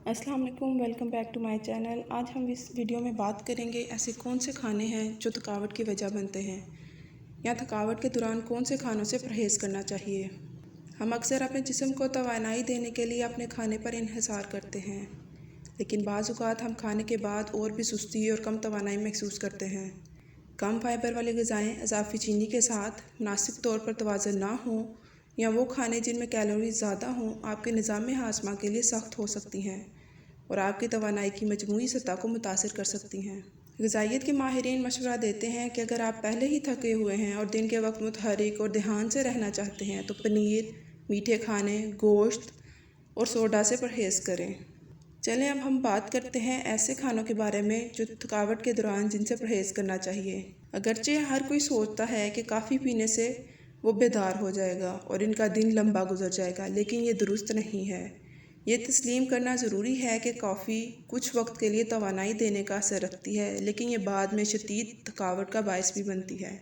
अस्सलाम वालेकुम, welcome back to my channel. आज हम इस वीडियो में बात करेंगे ऐसे कौन से खाने हैं जो थकावट की वजह बनते हैं, या थकावट के दौरान कौन से खानों से परहेज़ करना चाहिए। हम अक्सर अपने जिस्म को तवानाई देने के लिए अपने खाने पर इन्हिसार करते हैं, लेकिन बाज़ औक़ात हम खाने के बाद और भी सुस्ती और कम तवानाई महसूस करते हैं। कम फाइबर वाली ग़िज़ाएँ इज़ाफ़ी चीनी के साथ मुनासिब तौर पर तवाज़ुन ना हो, या वो खाने जिनमें कैलोरीज़ ज़्यादा हों, आपके निज़ाम हाज़मा के लिए सख्त हो सकती हैं और आपकी तवानाई की मजमूई सतह को मुतासिर कर सकती हैं। ग़िज़ाइयत के माहिरीन मशवरा देते हैं कि अगर आप पहले ही थके हुए हैं और दिन के वक्त मुतहरिक और ध्यान से रहना चाहते हैं तो पनीर, मीठे खाने, गोश्त और सोडा से परहेज़ करें। चलें अब हम बात करते हैं ऐसे खानों के बारे में जो थकावट के दौरान जिनसे परहेज़ करना चाहिए। अगरचे हर कोई सोचता है कि कॉफ़ी पीने से वो बेदार हो जाएगा और इनका दिन लंबा गुजर जाएगा, लेकिन ये दुरुस्त नहीं है। ये तस्लीम करना ज़रूरी है कि कॉफ़ी कुछ वक्त के लिए तवानाई देने का असर रखती है, लेकिन ये बाद में शदीद थकावट का बायस भी बनती है।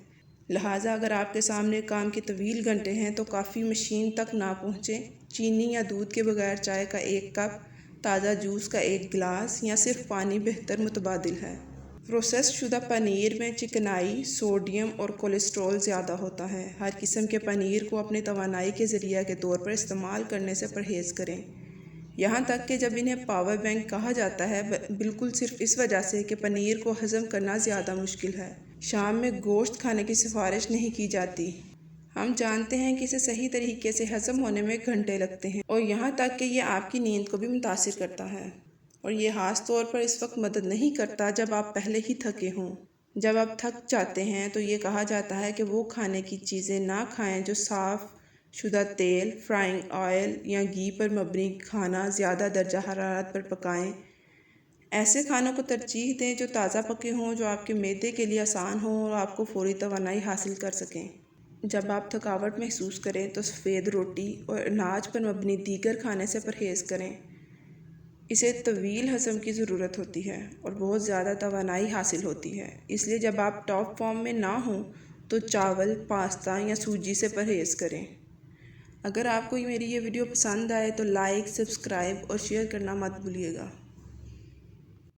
लिहाजा अगर आपके सामने काम के तवील घंटे हैं तो कॉफ़ी मशीन तक ना पहुँचें। चीनी या दूध के बगैर चाय का 1 कप, ताज़ा जूस का 1 गिलास या सिर्फ पानी बेहतर मुतबादिल है। प्रोसेस शुदा पनीर में चिकनाई, सोडियम और कोलेस्ट्रॉल ज़्यादा होता है। हर किस्म के पनीर को अपने तवानाई के ज़रिया के तौर पर इस्तेमाल करने से परहेज़ करें, यहाँ तक कि जब इन्हें पावर बैंक कहा जाता है, बिल्कुल सिर्फ इस वजह से कि पनीर को हज़म करना ज़्यादा मुश्किल है। शाम में गोश्त खाने की सिफारिश नहीं की जाती। हम जानते हैं कि इसे सही तरीके से हज़म होने में घंटे लगते हैं और यहाँ तक कि ये आपकी नींद को भी मुतासिर करता है, और ये ख़ास तौर पर इस वक्त मदद नहीं करता जब आप पहले ही थके हों। जब आप थक जाते हैं तो ये कहा जाता है कि वो खाने की चीज़ें ना खाएं जो साफ़ शुदा तेल, फ्राइंग ऑयल या घी पर मबनी खाना ज़्यादा दर्जा हरारत पर पकाएं। ऐसे खानों को तरजीह दें जो ताज़ा पके हों, जो आपके मैदे के लिए आसान हों और आपको फौरी तवानाई हासिल कर सकें। जब आप थकावट महसूस करें तो सफ़ेद रोटी और अनाज पर मबनी दीगर खाने से परहेज़ करें। इसे तवील हज़म की ज़रूरत होती है और बहुत ज़्यादा तवानाई हासिल होती है, इसलिए जब आप टॉप फॉर्म में ना हों तो चावल, पास्ता या सूजी से परहेज़ करें। अगर आपको मेरी ये वीडियो पसंद आए तो लाइक, सब्सक्राइब और शेयर करना मत भूलिएगा।